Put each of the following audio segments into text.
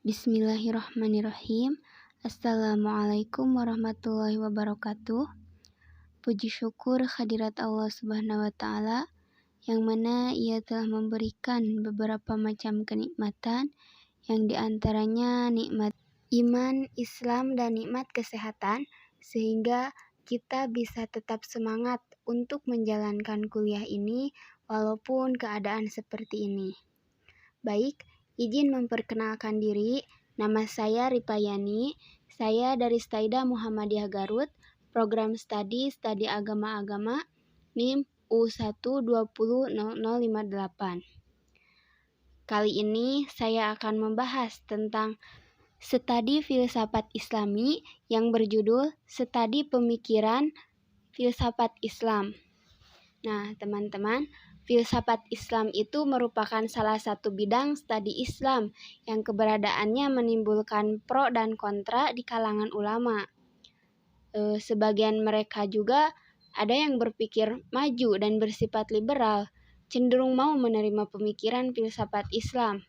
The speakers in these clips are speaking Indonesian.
Bismillahirrahmanirrahim. Assalamualaikum warahmatullahi wabarakatuh. Puji syukur kehadirat Allah Subhanahu wa Ta'ala, yang mana Ia telah memberikan beberapa macam kenikmatan, yang diantaranya nikmat iman, Islam, dan nikmat kesehatan, sehingga kita bisa tetap semangat untuk menjalankan kuliah ini walaupun keadaan seperti ini. Baik, izin memperkenalkan diri. Nama saya Ripayani. Saya dari Staida Muhammadiyah Garut, program studi agama-agama, NIM U1200058. Kali ini saya akan membahas tentang studi filsafat Islami yang berjudul Studi Pemikiran Filsafat Islam. Nah, teman-teman, filsafat Islam itu merupakan salah satu bidang studi Islam yang keberadaannya menimbulkan pro dan kontra di kalangan ulama. Sebagian mereka juga ada yang berpikir maju dan bersifat liberal, cenderung mau menerima pemikiran filsafat Islam.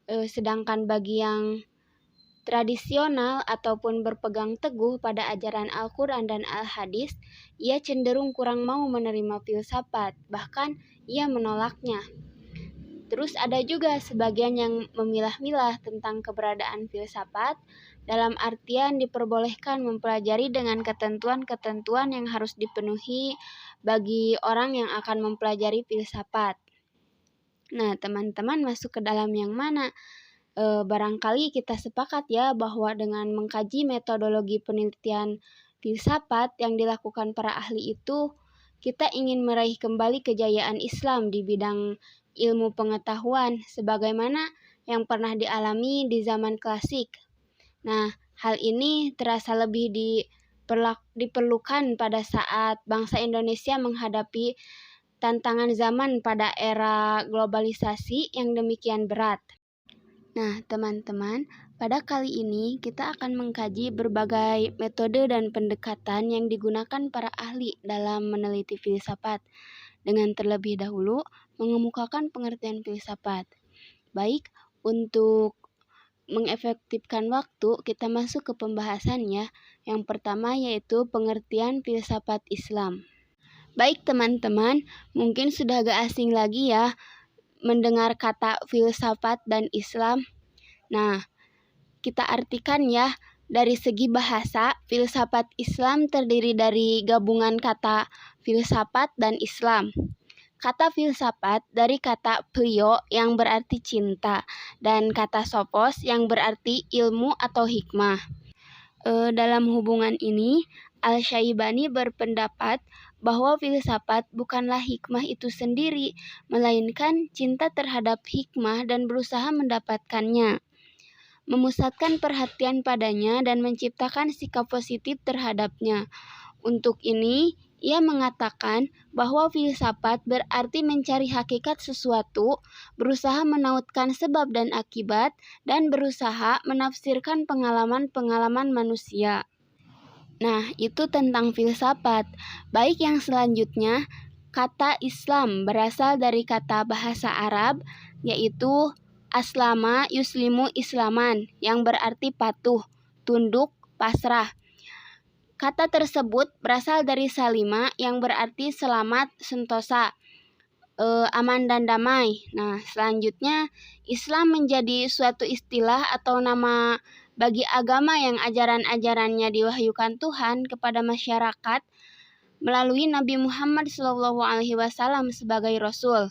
Sedangkan bagi yang tradisional ataupun berpegang teguh pada ajaran Al-Quran dan Al-Hadis, ia cenderung kurang mau menerima filsafat, bahkan ia menolaknya. Terus ada juga sebagian yang memilah-milah tentang keberadaan filsafat, dalam artian diperbolehkan mempelajari dengan ketentuan-ketentuan yang harus dipenuhi bagi orang yang akan mempelajari filsafat. Nah, teman-teman masuk ke dalam yang mana? Barangkali kita sepakat ya bahwa dengan mengkaji metodologi penelitian filsafat yang dilakukan para ahli itu, kita ingin meraih kembali kejayaan Islam di bidang ilmu pengetahuan sebagaimana yang pernah dialami di zaman klasik. Nah, hal ini terasa lebih diperlukan pada saat bangsa Indonesia menghadapi tantangan zaman pada era globalisasi yang demikian berat. Nah, teman-teman, pada kali ini kita akan mengkaji berbagai metode dan pendekatan yang digunakan para ahli dalam meneliti filsafat, dengan terlebih dahulu mengemukakan pengertian filsafat. Baik, untuk mengefektifkan waktu, kita masuk ke pembahasannya. Yang pertama yaitu pengertian filsafat Islam. Baik teman-teman, mungkin sudah agak asing lagi ya mendengar kata filsafat dan Islam. Nah, kita artikan ya, dari segi bahasa, filsafat Islam terdiri dari gabungan kata filsafat dan Islam. Kata filsafat dari kata phileo yang berarti cinta, dan kata sophos yang berarti ilmu atau hikmah. Dalam hubungan ini, Al-Syaibani berpendapat bahwa filsafat bukanlah hikmah itu sendiri, melainkan cinta terhadap hikmah dan berusaha mendapatkannya, memusatkan perhatian padanya dan menciptakan sikap positif terhadapnya. Untuk ini, ia mengatakan bahwa filsafat berarti mencari hakikat sesuatu, berusaha menautkan sebab dan akibat, dan berusaha menafsirkan pengalaman-pengalaman manusia. Nah, itu tentang filsafat. Baik, yang selanjutnya, kata Islam berasal dari kata bahasa Arab, yaitu aslama yuslimu islaman, yang berarti patuh, tunduk, pasrah. Kata tersebut berasal dari salima yang berarti selamat, sentosa, aman dan damai. Nah, selanjutnya Islam menjadi suatu istilah atau nama bagi agama yang ajaran-ajarannya diwahyukan Tuhan kepada masyarakat melalui Nabi Muhammad SAW sebagai Rasul.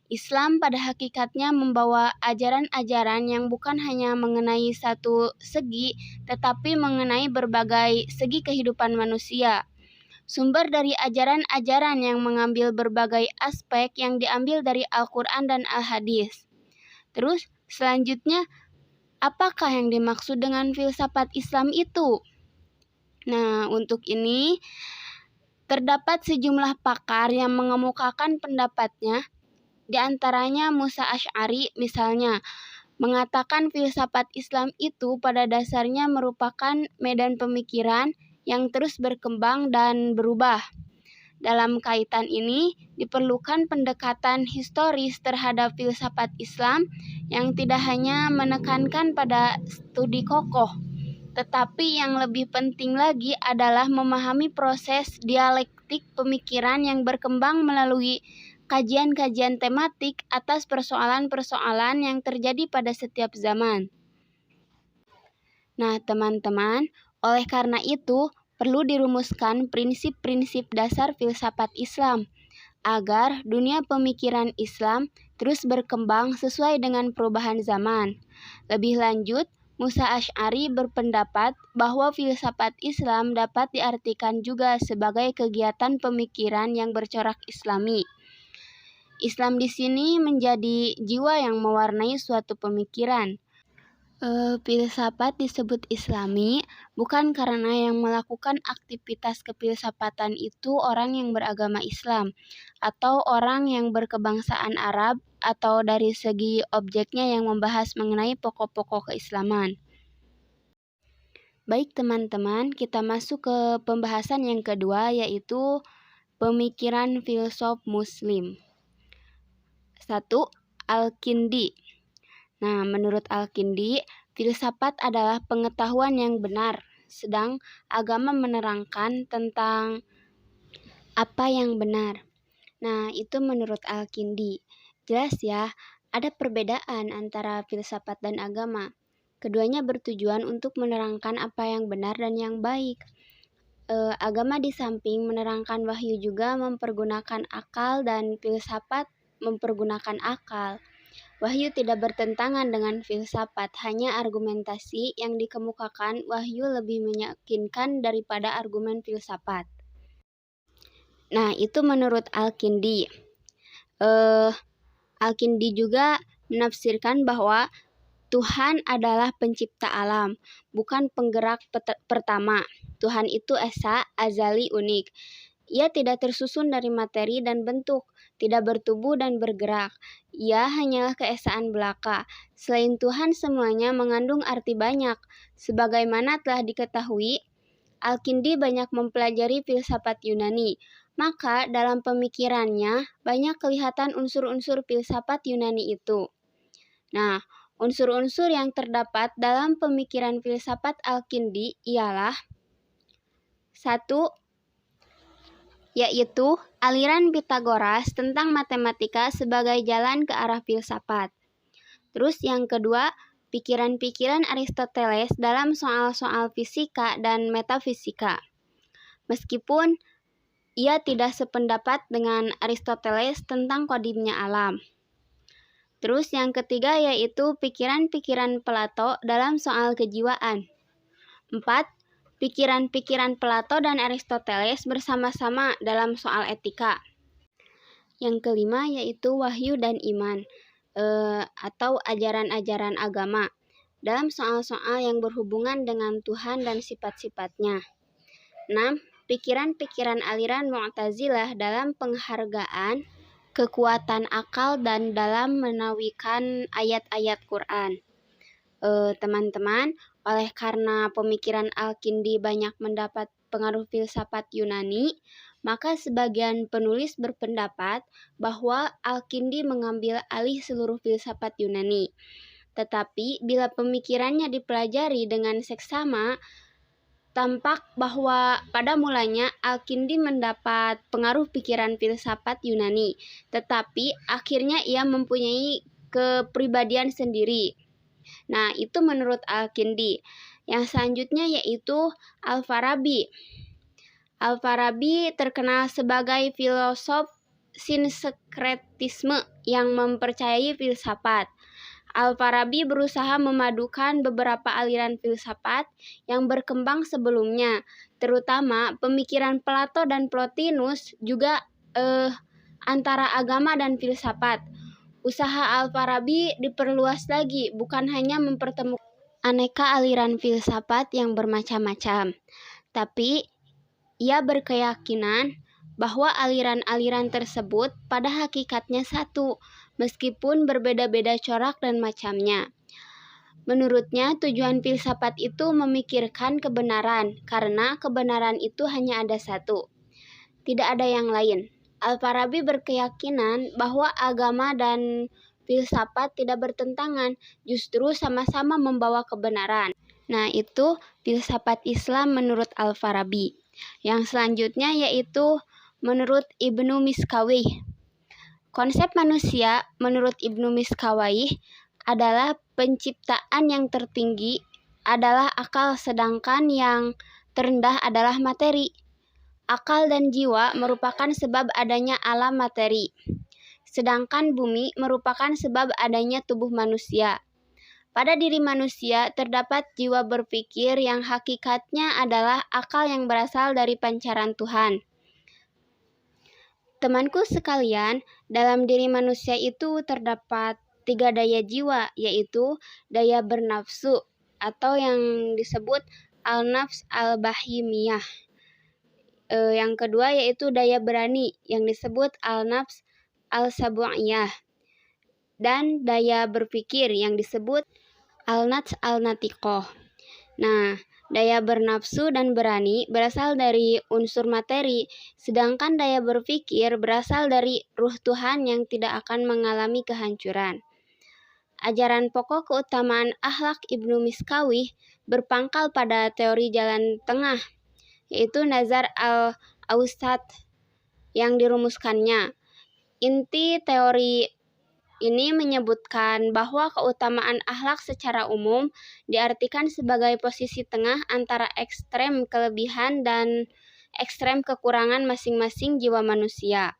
Islam pada hakikatnya membawa ajaran-ajaran yang bukan hanya mengenai satu segi, tetapi mengenai berbagai segi kehidupan manusia. Sumber dari ajaran-ajaran yang mengambil berbagai aspek yang diambil dari Al-Quran dan Al-Hadis. Terus, selanjutnya, apakah yang dimaksud dengan filsafat Islam itu? Nah, untuk ini, terdapat sejumlah pakar yang mengemukakan pendapatnya. Di antaranya Musa Asy'ari misalnya, mengatakan filsafat Islam itu pada dasarnya merupakan medan pemikiran yang terus berkembang dan berubah. Dalam kaitan ini, diperlukan pendekatan historis terhadap filsafat Islam yang tidak hanya menekankan pada studi kokoh, tetapi yang lebih penting lagi adalah memahami proses dialektik pemikiran yang berkembang melalui kajian-kajian tematik atas persoalan-persoalan yang terjadi pada setiap zaman. Nah, teman-teman, oleh karena itu, perlu dirumuskan prinsip-prinsip dasar filsafat Islam agar dunia pemikiran Islam terus berkembang sesuai dengan perubahan zaman. Lebih lanjut, Musa Asy'ari berpendapat bahwa filsafat Islam dapat diartikan juga sebagai kegiatan pemikiran yang bercorak Islami. Islam di sini menjadi jiwa yang mewarnai suatu pemikiran. Filsafat disebut Islami bukan karena yang melakukan aktivitas kefilsafatan itu orang yang beragama Islam atau orang yang berkebangsaan Arab atau dari segi objeknya yang membahas mengenai pokok-pokok keislaman. Baik teman-teman, kita masuk ke pembahasan yang kedua, yaitu pemikiran filsuf Muslim. 1. Al-Kindi. Nah, menurut Al-Kindi, filsafat adalah pengetahuan yang benar, sedang agama menerangkan tentang apa yang benar. Nah, itu menurut Al-Kindi. Jelas ya, ada perbedaan antara filsafat dan agama. Keduanya bertujuan untuk menerangkan apa yang benar dan yang baik. Agama di samping menerangkan wahyu juga mempergunakan akal dan filsafat mempergunakan akal. Wahyu tidak bertentangan dengan filsafat, hanya argumentasi yang dikemukakan wahyu lebih meyakinkan daripada argumen filsafat. Nah, itu menurut Al-Kindi. Al-Kindi juga menafsirkan bahwa Tuhan adalah pencipta alam, bukan penggerak pertama. Tuhan itu esa, azali, unik. Ia tidak tersusun dari materi dan bentuk, tidak bertubuh dan bergerak. Ia hanyalah keesaan belaka. Selain Tuhan, semuanya mengandung arti banyak. Sebagaimana telah diketahui, Al-Kindi banyak mempelajari filsafat Yunani. Maka dalam pemikirannya banyak kelihatan unsur-unsur filsafat Yunani itu. Nah, unsur-unsur yang terdapat dalam pemikiran filsafat Al-Kindi ialah 1. Yaitu aliran Pitagoras tentang matematika sebagai jalan ke arah filsafat. Terus yang kedua, pikiran-pikiran Aristoteles dalam soal-soal fisika dan metafisika. Meskipun ia tidak sependapat dengan Aristoteles tentang kodimnya alam. Terus yang ketiga yaitu pikiran-pikiran Plato dalam soal kejiwaan. 4. Pikiran-pikiran Plato dan Aristoteles bersama-sama dalam soal etika. Yang kelima yaitu wahyu dan iman, atau ajaran-ajaran agama, dalam soal-soal yang berhubungan dengan Tuhan dan sifat-sifatnya. 6. Pikiran-pikiran aliran Mu'tazilah dalam penghargaan kekuatan akal dan dalam menawikan ayat-ayat Quran. Teman-teman, oleh karena pemikiran Al-Kindi banyak mendapat pengaruh filsafat Yunani, maka sebagian penulis berpendapat bahwa Al-Kindi mengambil alih seluruh filsafat Yunani. Tetapi bila pemikirannya dipelajari dengan seksama, tampak bahwa pada mulanya Al-Kindi mendapat pengaruh pikiran filsafat Yunani, tetapi akhirnya ia mempunyai kepribadian sendiri. Nah, itu menurut Al-Kindi. Yang selanjutnya yaitu Al-Farabi. Al-Farabi terkenal sebagai filosof sinskretisme yang mempercayai filsafat. Al-Farabi berusaha memadukan beberapa aliran filsafat yang berkembang sebelumnya, terutama pemikiran Plato dan Plotinus, juga antara agama dan filsafat. Usaha Al-Farabi diperluas lagi, bukan hanya mempertemukan aneka aliran filsafat yang bermacam-macam, tapi ia berkeyakinan bahwa aliran-aliran tersebut pada hakikatnya satu, meskipun berbeda-beda corak dan macamnya. Menurutnya, tujuan filsafat itu memikirkan kebenaran, karena kebenaran itu hanya ada satu. tidak ada yang lain. Al-Farabi berkeyakinan bahwa agama dan filsafat tidak bertentangan, justru sama-sama membawa kebenaran. Nah, itu filsafat Islam menurut Al-Farabi. Yang selanjutnya yaitu menurut Ibnu Miskawih. Konsep manusia menurut Ibnu Miskawih adalah penciptaan yang tertinggi adalah akal, sedangkan yang terendah adalah materi. Akal dan jiwa merupakan sebab adanya alam materi, sedangkan bumi merupakan sebab adanya tubuh manusia. Pada diri manusia terdapat jiwa berpikir yang hakikatnya adalah akal yang berasal dari pancaran Tuhan. Temanku sekalian, dalam diri manusia itu terdapat 3 daya jiwa, yaitu daya bernafsu atau yang disebut al-nafs al-bahimiyah. Yang kedua yaitu daya berani yang disebut al-nafs al-sabu'iyah, dan daya berpikir yang disebut al-nafs al-natiqoh. Nah, daya bernafsu dan berani berasal dari unsur materi, sedangkan daya berpikir berasal dari ruh Tuhan yang tidak akan mengalami kehancuran. Ajaran pokok keutamaan akhlak Ibnu Miskawih berpangkal pada teori jalan tengah, yaitu Nazar al-Awsat yang dirumuskannya. Inti teori ini menyebutkan bahwa keutamaan akhlak secara umum diartikan sebagai posisi tengah antara ekstrem kelebihan dan ekstrem kekurangan masing-masing jiwa manusia.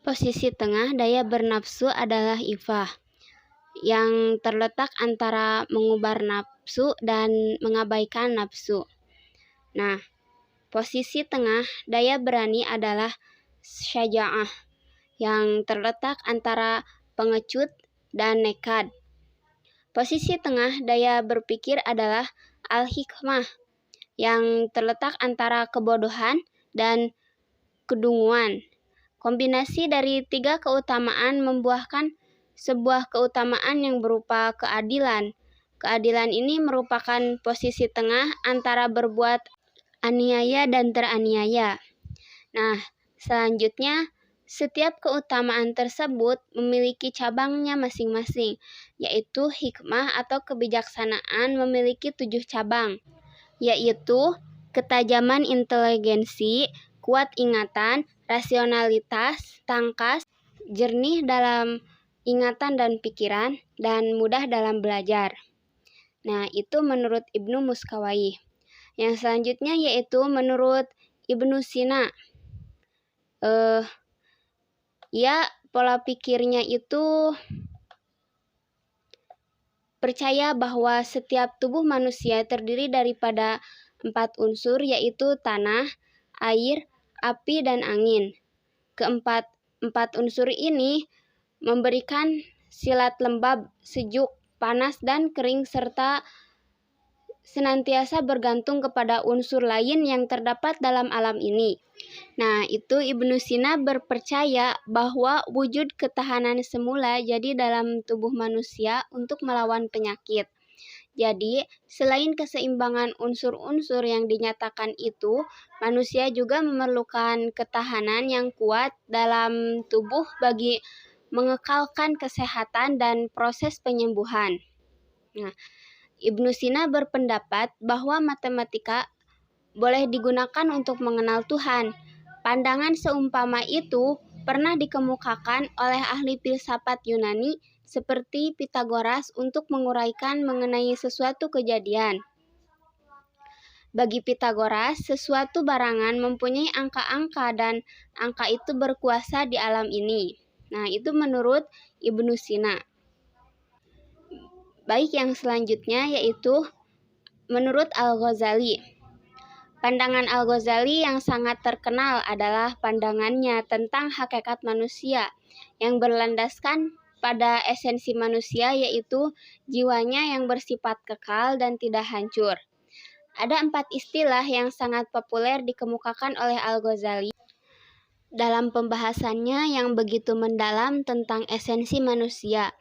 Posisi tengah daya bernafsu adalah ifah, yang terletak antara mengubar nafsu dan mengabaikan nafsu. Nah, posisi tengah daya berani adalah syaja'ah, yang terletak antara pengecut dan nekat. Posisi tengah daya berpikir adalah al-hikmah, yang terletak antara kebodohan dan kedunguan. Kombinasi dari 3 keutamaan membuahkan sebuah keutamaan yang berupa keadilan. Keadilan ini merupakan posisi tengah antara berbuat aniaya dan teraniaya. Nah, selanjutnya setiap keutamaan tersebut memiliki cabangnya masing-masing, yaitu hikmah atau kebijaksanaan memiliki 7 cabang, yaitu ketajaman inteligensi, kuat ingatan, rasionalitas, tangkas, jernih dalam ingatan dan pikiran, dan mudah dalam belajar. Nah, itu menurut Ibnu Miskawih. Yang selanjutnya yaitu menurut Ibnu Sina. Pola pikirnya itu percaya bahwa setiap tubuh manusia terdiri daripada 4 unsur, yaitu tanah, air, api, dan angin. Keempat unsur ini memberikan silat lembab, sejuk, panas, dan kering, serta senantiasa bergantung kepada unsur lain yang terdapat dalam alam ini. Nah, itu Ibnu Sina berpercaya bahwa wujud ketahanan semula jadi dalam tubuh manusia untuk melawan penyakit. Jadi, selain keseimbangan unsur-unsur yang dinyatakan itu, manusia juga memerlukan ketahanan yang kuat dalam tubuh bagi mengekalkan kesehatan dan proses penyembuhan. Nah, Ibnu Sina berpendapat bahwa matematika boleh digunakan untuk mengenal Tuhan. Pandangan seumpama itu pernah dikemukakan oleh ahli filsafat Yunani seperti Pitagoras untuk menguraikan mengenai sesuatu kejadian. Bagi Pitagoras, sesuatu barangan mempunyai angka-angka dan angka itu berkuasa di alam ini. Nah, itu menurut Ibnu Sina. Baik, yang selanjutnya yaitu menurut Al-Ghazali. Pandangan Al-Ghazali yang sangat terkenal adalah pandangannya tentang hakikat manusia yang berlandaskan pada esensi manusia, yaitu jiwanya yang bersifat kekal dan tidak hancur. Ada 4 istilah yang sangat populer dikemukakan oleh Al-Ghazali dalam pembahasannya yang begitu mendalam tentang esensi manusia,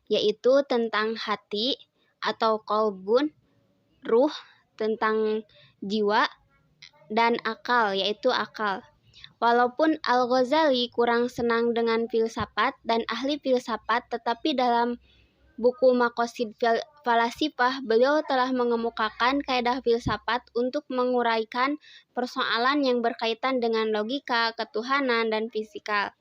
yaitu tentang hati atau qalbun, ruh, tentang jiwa, dan akal, yaitu akal. Walaupun Al-Ghazali kurang senang dengan filsafat dan ahli filsafat, tetapi dalam buku Maqasid Falasifah, beliau telah mengemukakan kaidah filsafat untuk menguraikan persoalan yang berkaitan dengan logika, ketuhanan, dan fisikal.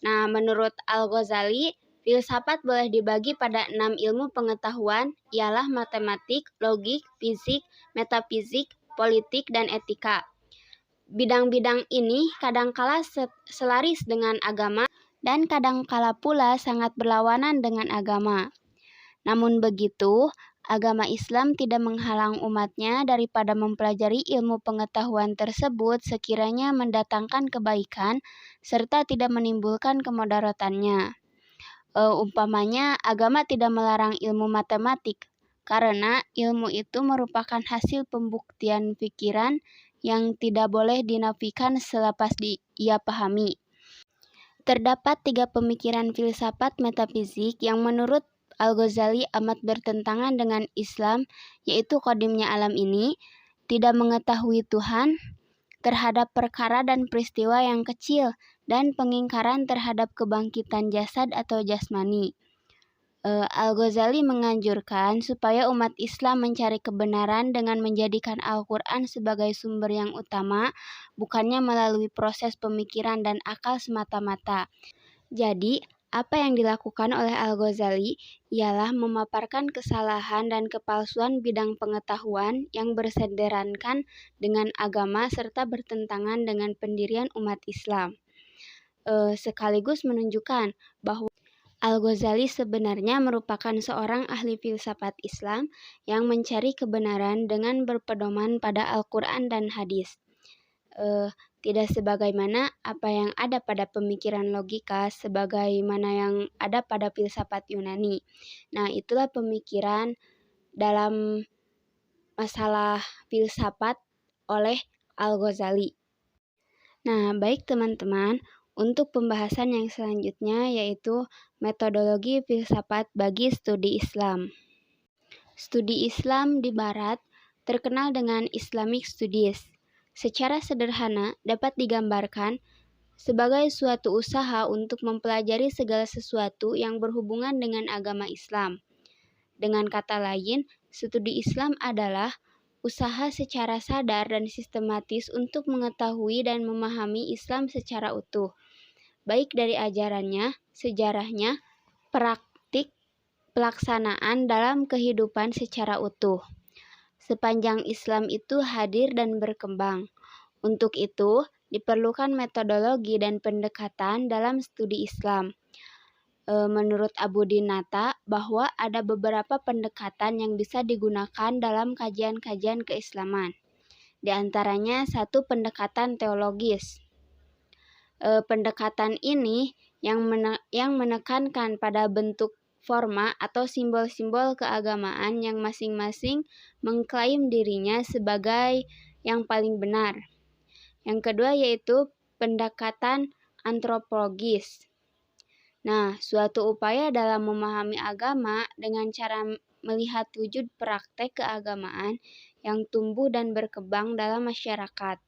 Nah, menurut Al-Ghazali, filsafat boleh dibagi pada 6 ilmu pengetahuan, ialah matematik, logik, fisik, metafisik, politik, dan etika. Bidang-bidang ini kadangkala selaris dengan agama dan kadangkala pula sangat berlawanan dengan agama. Namun begitu, agama Islam tidak menghalang umatnya daripada mempelajari ilmu pengetahuan tersebut sekiranya mendatangkan kebaikan serta tidak menimbulkan kemudaratannya. Umpamanya, agama tidak melarang ilmu matematik, karena ilmu itu merupakan hasil pembuktian pikiran yang tidak boleh dinafikan selepas ia pahami. Terdapat 3 pemikiran filsafat metafisik yang menurut Al-Ghazali amat bertentangan dengan Islam, yaitu qadimnya alam ini, tidak mengetahui Tuhan terhadap perkara dan peristiwa yang kecil, dan pengingkaran terhadap kebangkitan jasad atau jasmani. Al-Ghazali menganjurkan supaya umat Islam mencari kebenaran dengan menjadikan Al-Quran sebagai sumber yang utama, bukannya melalui proses pemikiran dan akal semata-mata. Jadi, apa yang dilakukan oleh Al-Ghazali ialah memaparkan kesalahan dan kepalsuan bidang pengetahuan yang bersederhankan dengan agama serta bertentangan dengan pendirian umat Islam. Sekaligus menunjukkan bahwa Al-Ghazali sebenarnya merupakan seorang ahli filsafat Islam yang mencari kebenaran dengan berpedoman pada Al-Quran dan hadis. Tidak sebagaimana apa yang ada pada pemikiran logika, sebagaimana yang ada pada filsafat Yunani. Nah, itulah pemikiran dalam masalah filsafat oleh Al-Ghazali. Nah, baik teman-teman, untuk pembahasan yang selanjutnya yaitu metodologi filsafat bagi studi Islam. Studi Islam di Barat terkenal dengan Islamic Studies. Secara sederhana dapat digambarkan sebagai suatu usaha untuk mempelajari segala sesuatu yang berhubungan dengan agama Islam. Dengan kata lain, studi Islam adalah usaha secara sadar dan sistematis untuk mengetahui dan memahami Islam secara utuh, baik dari ajarannya, sejarahnya, praktik, pelaksanaan dalam kehidupan secara utuh. Sepanjang Islam itu hadir dan berkembang. Untuk itu, diperlukan metodologi dan pendekatan dalam studi Islam. Menurut Abu Dinata, bahwa ada beberapa pendekatan yang bisa digunakan dalam kajian-kajian keislaman. Di antaranya satu pendekatan teologis. Pendekatan ini yang menekankan pada bentuk forma atau simbol-simbol keagamaan yang masing-masing mengklaim dirinya sebagai yang paling benar. Yang kedua yaitu pendekatan antropologis. Nah, suatu upaya dalam memahami agama dengan cara melihat wujud praktek keagamaan yang tumbuh dan berkembang dalam masyarakat.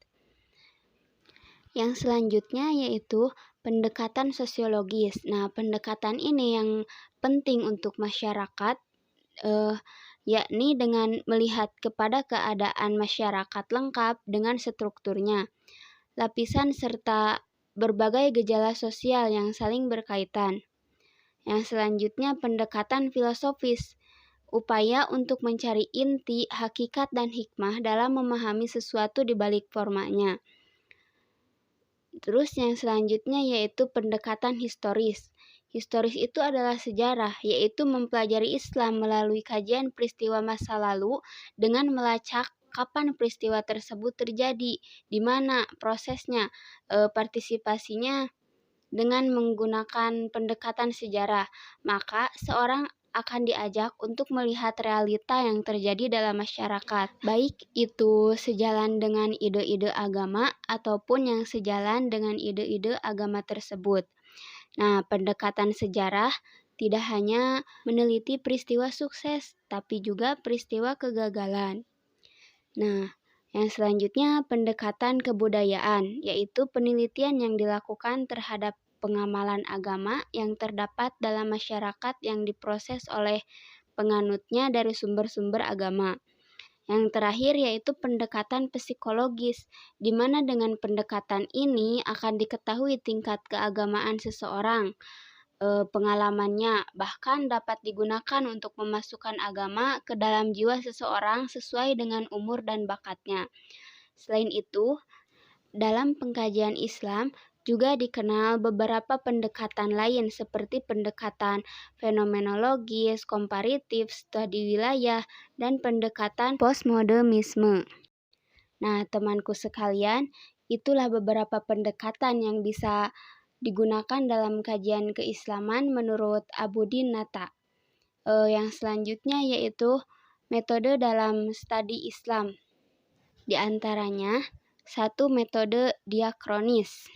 Yang selanjutnya yaitu pendekatan sosiologis. Nah, pendekatan ini yang penting untuk masyarakat, yakni dengan melihat kepada keadaan masyarakat lengkap dengan strukturnya, lapisan serta berbagai gejala sosial yang saling berkaitan. Yang selanjutnya pendekatan filosofis, upaya untuk mencari inti, hakikat, dan hikmah dalam memahami sesuatu di balik formanya. Terus yang selanjutnya yaitu pendekatan historis. Historis itu adalah sejarah, yaitu mempelajari Islam melalui kajian peristiwa masa lalu dengan melacak kapan peristiwa tersebut terjadi, di mana prosesnya, partisipasinya dengan menggunakan pendekatan sejarah. Maka seorang akan diajak untuk melihat realita yang terjadi dalam masyarakat, baik itu sejalan dengan ide-ide agama ataupun yang sejalan dengan ide-ide agama tersebut. Nah, pendekatan sejarah tidak hanya meneliti peristiwa sukses, tapi juga peristiwa kegagalan. Nah, Yang selanjutnya pendekatan kebudayaan, yaitu penelitian yang dilakukan terhadap pengamalan agama yang terdapat dalam masyarakat yang diproses oleh penganutnya dari sumber-sumber agama. Yang terakhir yaitu pendekatan psikologis, di mana dengan pendekatan ini akan diketahui tingkat keagamaan seseorang, pengalamannya, bahkan dapat digunakan untuk memasukkan agama ke dalam jiwa seseorang sesuai dengan umur dan bakatnya. Selain itu, dalam pengkajian Islam juga dikenal beberapa pendekatan lain seperti pendekatan fenomenologis, komparatif, studi wilayah, dan pendekatan postmodernisme. Nah, temanku sekalian, itulah beberapa pendekatan yang bisa digunakan dalam kajian keislaman menurut Abudin Nata. Yang selanjutnya yaitu metode dalam studi Islam. Di antaranya, satu metode diakronis.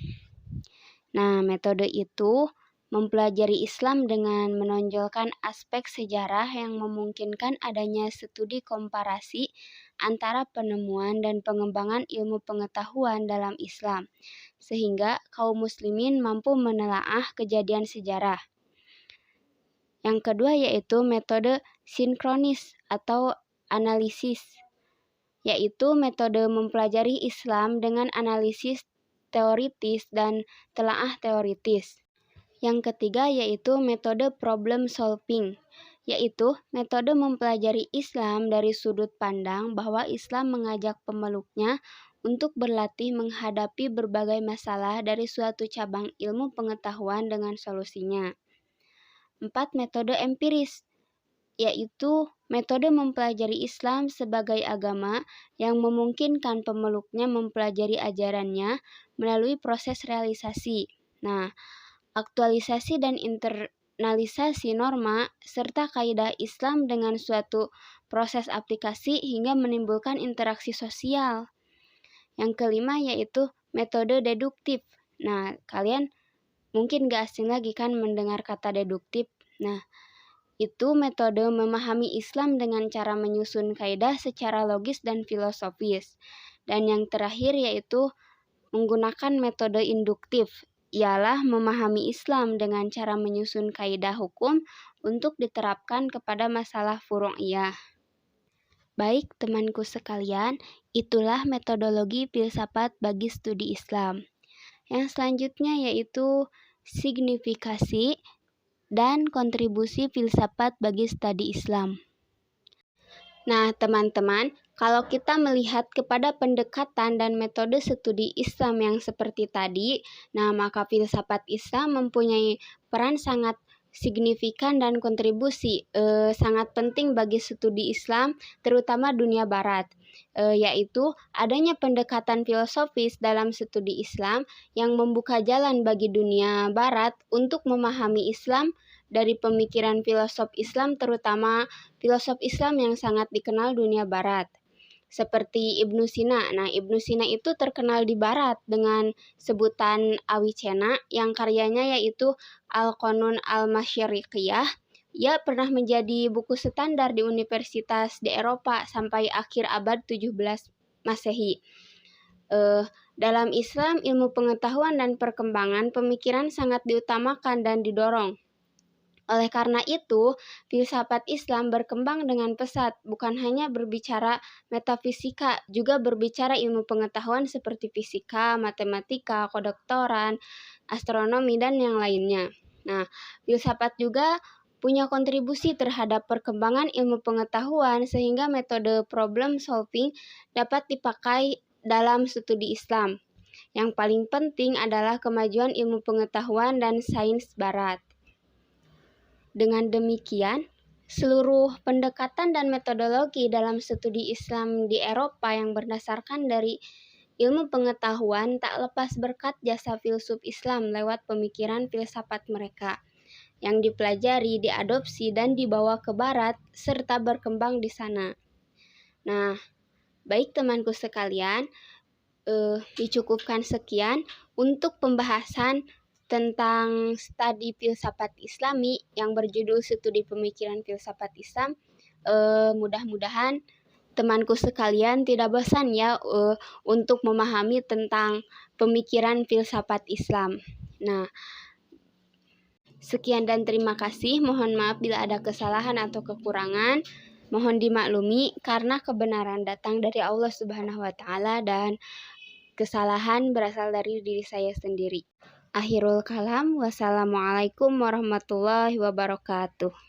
Nah, metode itu mempelajari Islam dengan menonjolkan aspek sejarah yang memungkinkan adanya studi komparasi antara penemuan dan pengembangan ilmu pengetahuan dalam Islam, sehingga kaum muslimin mampu menelaah kejadian sejarah. Yang kedua yaitu metode sinkronis atau analisis, yaitu metode mempelajari Islam dengan analisis teoritis dan telaah teoritis. Yang ketiga yaitu metode problem solving, yaitu metode mempelajari Islam dari sudut pandang bahwa Islam mengajak pemeluknya untuk berlatih menghadapi berbagai masalah dari suatu cabang ilmu pengetahuan dengan solusinya. 4. Metode empiris, yaitu metode mempelajari Islam sebagai agama yang memungkinkan pemeluknya mempelajari ajarannya melalui proses realisasi. Nah, aktualisasi dan internalisasi norma serta kaidah Islam dengan suatu proses aplikasi hingga menimbulkan interaksi sosial. Yang kelima yaitu metode deduktif. Nah, kalian mungkin gak asing lagi kan mendengar kata deduktif. Nah, itu metode memahami Islam dengan cara menyusun kaidah secara logis dan filosofis. Dan yang terakhir yaitu menggunakan metode induktif, ialah memahami Islam dengan cara menyusun kaidah hukum untuk diterapkan kepada masalah furu'iyah. Baik temanku sekalian, itulah metodologi filsafat bagi studi Islam. Yang selanjutnya yaitu signifikasi dan kontribusi filsafat bagi studi Islam. Nah, teman-teman, kalau kita melihat kepada pendekatan dan metode studi Islam yang seperti tadi, nah maka filsafat Islam mempunyai peran sangat signifikan dan kontribusi sangat penting bagi studi Islam, terutama dunia barat, yaitu adanya pendekatan filosofis dalam studi Islam yang membuka jalan bagi dunia barat untuk memahami Islam dari pemikiran filosof Islam, terutama filosof Islam yang sangat dikenal dunia barat, seperti Ibnu Sina. Nah, Ibnu Sina itu terkenal di barat dengan sebutan Awicena yang karyanya yaitu Al-Qanun Al-Masyriqiyah. Ia pernah menjadi buku standar di universitas di Eropa sampai akhir abad 17 Masehi. Dalam Islam, ilmu pengetahuan dan perkembangan pemikiran sangat diutamakan dan didorong. Oleh karena itu, filsafat Islam berkembang dengan pesat, bukan hanya berbicara metafisika, juga berbicara ilmu pengetahuan seperti fisika, matematika, kedokteran, astronomi, dan yang lainnya. Nah, filsafat juga punya kontribusi terhadap perkembangan ilmu pengetahuan sehingga metode problem solving dapat dipakai dalam studi Islam. Yang paling penting adalah kemajuan ilmu pengetahuan dan sains barat. Dengan demikian, seluruh pendekatan dan metodologi dalam studi Islam di Eropa yang berdasarkan dari ilmu pengetahuan tak lepas berkat jasa filsuf Islam lewat pemikiran filsafat mereka yang dipelajari, diadopsi, dan dibawa ke barat serta berkembang di sana. Nah, baik temanku sekalian, dicukupkan sekian untuk pembahasan tentang studi filsafat Islami yang berjudul Studi Pemikiran Filsafat Islam. Mudah-mudahan temanku sekalian tidak bosan ya untuk memahami tentang pemikiran filsafat Islam. Nah, sekian dan terima kasih. Mohon maaf bila ada kesalahan atau kekurangan. Mohon dimaklumi karena kebenaran datang dari Allah Subhanahu wa taala dan kesalahan berasal dari diri saya sendiri. Akhirul kalam, wassalamualaikum warahmatullahi wabarakatuh.